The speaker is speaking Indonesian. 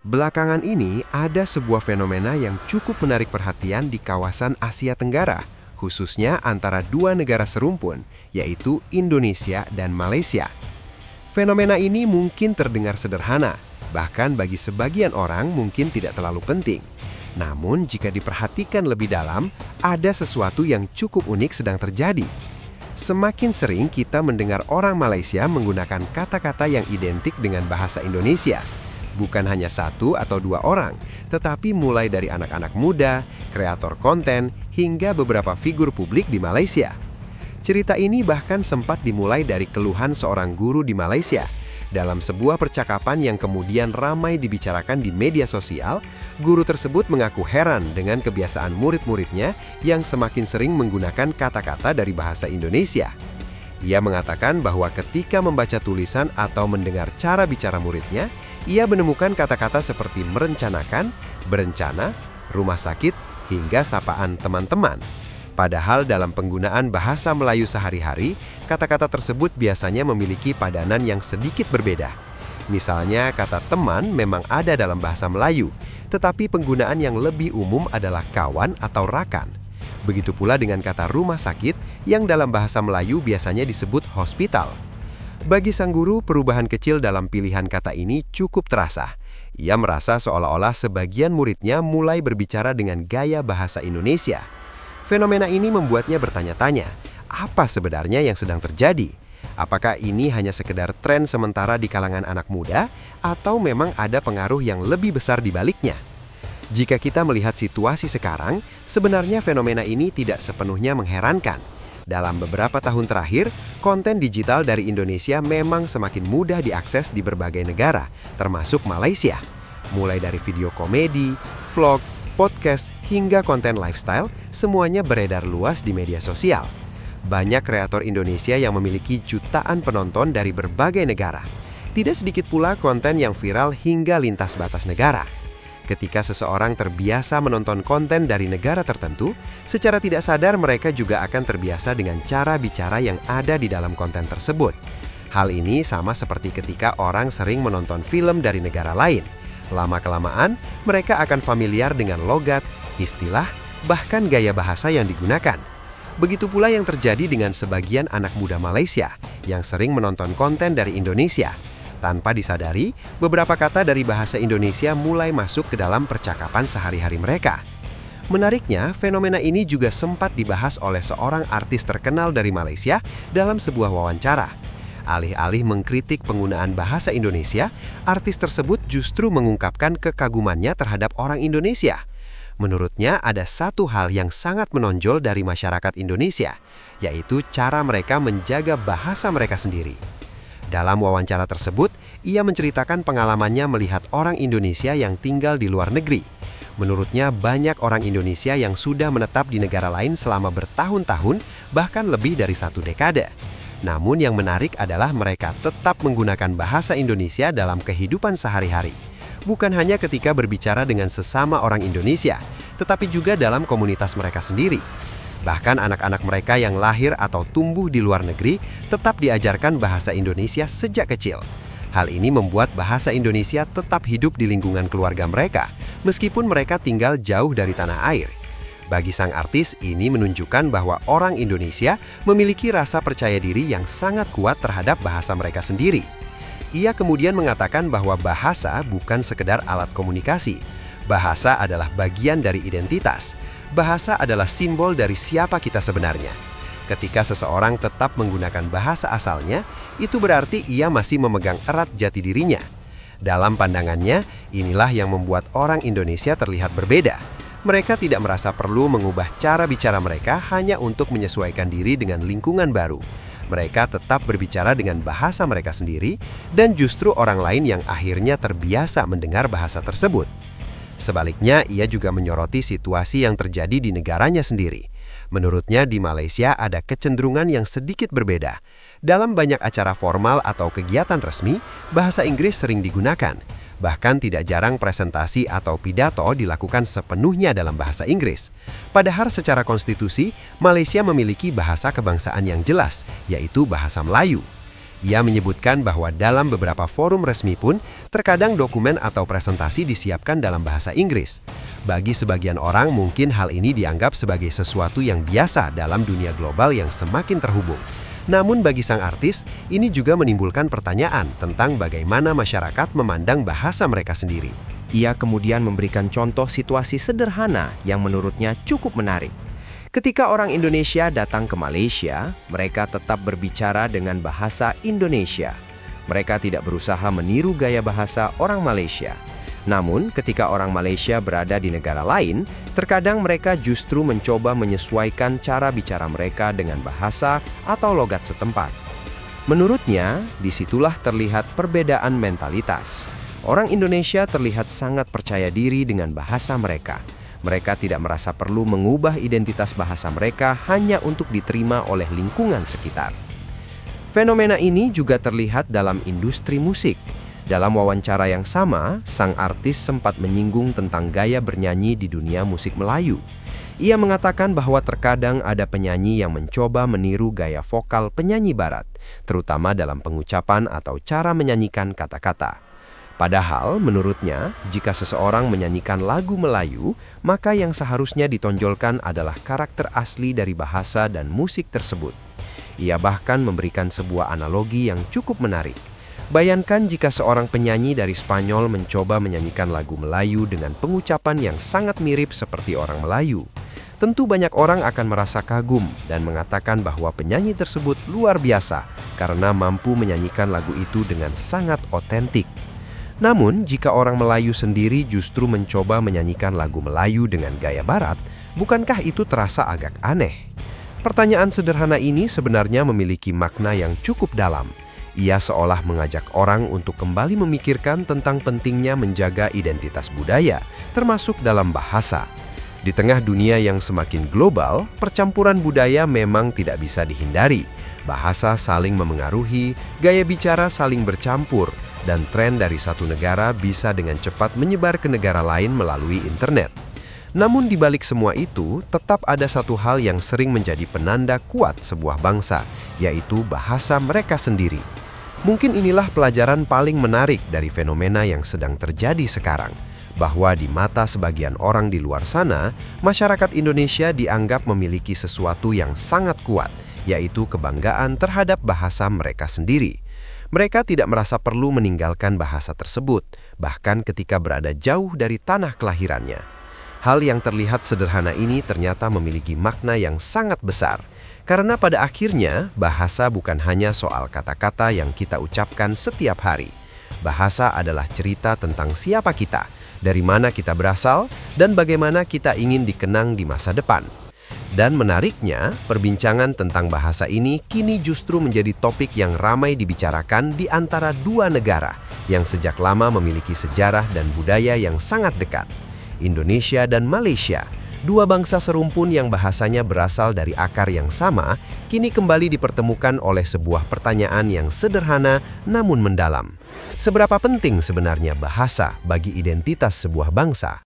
Belakangan ini ada sebuah fenomena yang cukup menarik perhatian di kawasan Asia Tenggara, khususnya antara dua negara serumpun, yaitu Indonesia dan Malaysia. Fenomena ini mungkin terdengar sederhana, bahkan bagi sebagian orang mungkin tidak terlalu penting. Namun jika diperhatikan lebih dalam, ada sesuatu yang cukup unik sedang terjadi. Semakin sering kita mendengar orang Malaysia menggunakan kata-kata yang identik dengan bahasa Indonesia. Bukan hanya satu atau dua orang, tetapi mulai dari anak-anak muda, kreator konten, hingga beberapa figur publik di Malaysia. Cerita ini bahkan sempat dimulai dari keluhan seorang guru di Malaysia. Dalam sebuah percakapan yang kemudian ramai dibicarakan di media sosial, guru tersebut mengaku heran dengan kebiasaan murid-muridnya yang semakin sering menggunakan kata-kata dari bahasa Indonesia. Ia mengatakan bahwa ketika membaca tulisan atau mendengar cara bicara muridnya, ia menemukan kata-kata seperti merencanakan, berencana, rumah sakit, hingga sapaan teman-teman. Padahal dalam penggunaan bahasa Melayu sehari-hari, kata-kata tersebut biasanya memiliki padanan yang sedikit berbeda. Misalnya, kata teman memang ada dalam bahasa Melayu, tetapi penggunaan yang lebih umum adalah kawan atau rakan. Begitu pula dengan kata rumah sakit yang dalam bahasa Melayu biasanya disebut hospital. Bagi sang guru, perubahan kecil dalam pilihan kata ini cukup terasa. Ia merasa seolah-olah sebagian muridnya mulai berbicara dengan gaya bahasa Indonesia. Fenomena ini membuatnya bertanya-tanya, apa sebenarnya yang sedang terjadi? Apakah ini hanya sekedar tren sementara di kalangan anak muda, atau memang ada pengaruh yang lebih besar di baliknya? Jika kita melihat situasi sekarang, sebenarnya fenomena ini tidak sepenuhnya mengherankan. Dalam beberapa tahun terakhir, konten digital dari Indonesia memang semakin mudah diakses di berbagai negara, termasuk Malaysia. Mulai dari video komedi, vlog, podcast, hingga konten lifestyle, semuanya beredar luas di media sosial. Banyak kreator Indonesia yang memiliki jutaan penonton dari berbagai negara. Tidak sedikit pula konten yang viral hingga lintas batas negara. Ketika seseorang terbiasa menonton konten dari negara tertentu, secara tidak sadar mereka juga akan terbiasa dengan cara bicara yang ada di dalam konten tersebut. Hal ini sama seperti ketika orang sering menonton film dari negara lain. Lama-kelamaan, mereka akan familiar dengan logat, istilah, bahkan gaya bahasa yang digunakan. Begitu pula yang terjadi dengan sebagian anak muda Malaysia yang sering menonton konten dari Indonesia. Tanpa disadari, beberapa kata dari bahasa Indonesia mulai masuk ke dalam percakapan sehari-hari mereka. Menariknya, fenomena ini juga sempat dibahas oleh seorang artis terkenal dari Malaysia dalam sebuah wawancara. Alih-alih mengkritik penggunaan bahasa Indonesia, artis tersebut justru mengungkapkan kekagumannya terhadap orang Indonesia. Menurutnya, ada satu hal yang sangat menonjol dari masyarakat Indonesia, yaitu cara mereka menjaga bahasa mereka sendiri. Dalam wawancara tersebut, ia menceritakan pengalamannya melihat orang Indonesia yang tinggal di luar negeri. Menurutnya, banyak orang Indonesia yang sudah menetap di negara lain selama bertahun-tahun, bahkan lebih dari 1 dekade. Namun yang menarik adalah mereka tetap menggunakan bahasa Indonesia dalam kehidupan sehari-hari. Bukan hanya ketika berbicara dengan sesama orang Indonesia, tetapi juga dalam komunitas mereka sendiri. Bahkan anak-anak mereka yang lahir atau tumbuh di luar negeri tetap diajarkan bahasa Indonesia sejak kecil. Hal ini membuat bahasa Indonesia tetap hidup di lingkungan keluarga mereka, meskipun mereka tinggal jauh dari tanah air. Bagi sang artis, ini menunjukkan bahwa orang Indonesia memiliki rasa percaya diri yang sangat kuat terhadap bahasa mereka sendiri. Ia kemudian mengatakan bahwa bahasa bukan sekedar alat komunikasi. Bahasa adalah bagian dari identitas. Bahasa adalah simbol dari siapa kita sebenarnya. Ketika seseorang tetap menggunakan bahasa asalnya, itu berarti ia masih memegang erat jati dirinya. Dalam pandangannya, inilah yang membuat orang Indonesia terlihat berbeda. Mereka tidak merasa perlu mengubah cara bicara mereka hanya untuk menyesuaikan diri dengan lingkungan baru. Mereka tetap berbicara dengan bahasa mereka sendiri, dan justru orang lain yang akhirnya terbiasa mendengar bahasa tersebut. Sebaliknya, ia juga menyoroti situasi yang terjadi di negaranya sendiri. Menurutnya, di Malaysia ada kecenderungan yang sedikit berbeda. Dalam banyak acara formal atau kegiatan resmi, bahasa Inggris sering digunakan. Bahkan tidak jarang presentasi atau pidato dilakukan sepenuhnya dalam bahasa Inggris. Padahal secara konstitusi, Malaysia memiliki bahasa kebangsaan yang jelas, yaitu bahasa Melayu. Ia menyebutkan bahwa dalam beberapa forum resmi pun, terkadang dokumen atau presentasi disiapkan dalam bahasa Inggris. Bagi sebagian orang, mungkin hal ini dianggap sebagai sesuatu yang biasa dalam dunia global yang semakin terhubung. Namun bagi sang artis, ini juga menimbulkan pertanyaan tentang bagaimana masyarakat memandang bahasa mereka sendiri. Ia kemudian memberikan contoh situasi sederhana yang menurutnya cukup menarik. Ketika orang Indonesia datang ke Malaysia, mereka tetap berbicara dengan bahasa Indonesia. Mereka tidak berusaha meniru gaya bahasa orang Malaysia. Namun, ketika orang Malaysia berada di negara lain, terkadang mereka justru mencoba menyesuaikan cara bicara mereka dengan bahasa atau logat setempat. Menurutnya, disitulah terlihat perbedaan mentalitas. Orang Indonesia terlihat sangat percaya diri dengan bahasa mereka. Mereka tidak merasa perlu mengubah identitas bahasa mereka hanya untuk diterima oleh lingkungan sekitar. Fenomena ini juga terlihat dalam industri musik. Dalam wawancara yang sama, sang artis sempat menyinggung tentang gaya bernyanyi di dunia musik Melayu. Ia mengatakan bahwa terkadang ada penyanyi yang mencoba meniru gaya vokal penyanyi barat, terutama dalam pengucapan atau cara menyanyikan kata-kata. Padahal, menurutnya, jika seseorang menyanyikan lagu Melayu, maka yang seharusnya ditonjolkan adalah karakter asli dari bahasa dan musik tersebut. Ia bahkan memberikan sebuah analogi yang cukup menarik. Bayangkan jika seorang penyanyi dari Spanyol mencoba menyanyikan lagu Melayu dengan pengucapan yang sangat mirip seperti orang Melayu. Tentu banyak orang akan merasa kagum dan mengatakan bahwa penyanyi tersebut luar biasa karena mampu menyanyikan lagu itu dengan sangat otentik. Namun, jika orang Melayu sendiri justru mencoba menyanyikan lagu Melayu dengan gaya barat, bukankah itu terasa agak aneh? Pertanyaan sederhana ini sebenarnya memiliki makna yang cukup dalam. Ia seolah mengajak orang untuk kembali memikirkan tentang pentingnya menjaga identitas budaya, termasuk dalam bahasa. Di tengah dunia yang semakin global, percampuran budaya memang tidak bisa dihindari. Bahasa saling memengaruhi, gaya bicara saling bercampur, dan tren dari satu negara bisa dengan cepat menyebar ke negara lain melalui internet. Namun di balik semua itu, tetap ada satu hal yang sering menjadi penanda kuat sebuah bangsa, yaitu bahasa mereka sendiri. Mungkin inilah pelajaran paling menarik dari fenomena yang sedang terjadi sekarang, bahwa di mata sebagian orang di luar sana, masyarakat Indonesia dianggap memiliki sesuatu yang sangat kuat, yaitu kebanggaan terhadap bahasa mereka sendiri. Mereka tidak merasa perlu meninggalkan bahasa tersebut, bahkan ketika berada jauh dari tanah kelahirannya. Hal yang terlihat sederhana ini ternyata memiliki makna yang sangat besar, karena pada akhirnya bahasa bukan hanya soal kata-kata yang kita ucapkan setiap hari. Bahasa adalah cerita tentang siapa kita, dari mana kita berasal, dan bagaimana kita ingin dikenang di masa depan. Dan menariknya, perbincangan tentang bahasa ini kini justru menjadi topik yang ramai dibicarakan di antara dua negara yang sejak lama memiliki sejarah dan budaya yang sangat dekat. Indonesia dan Malaysia, dua bangsa serumpun yang bahasanya berasal dari akar yang sama, kini kembali dipertemukan oleh sebuah pertanyaan yang sederhana namun mendalam. Seberapa penting sebenarnya bahasa bagi identitas sebuah bangsa?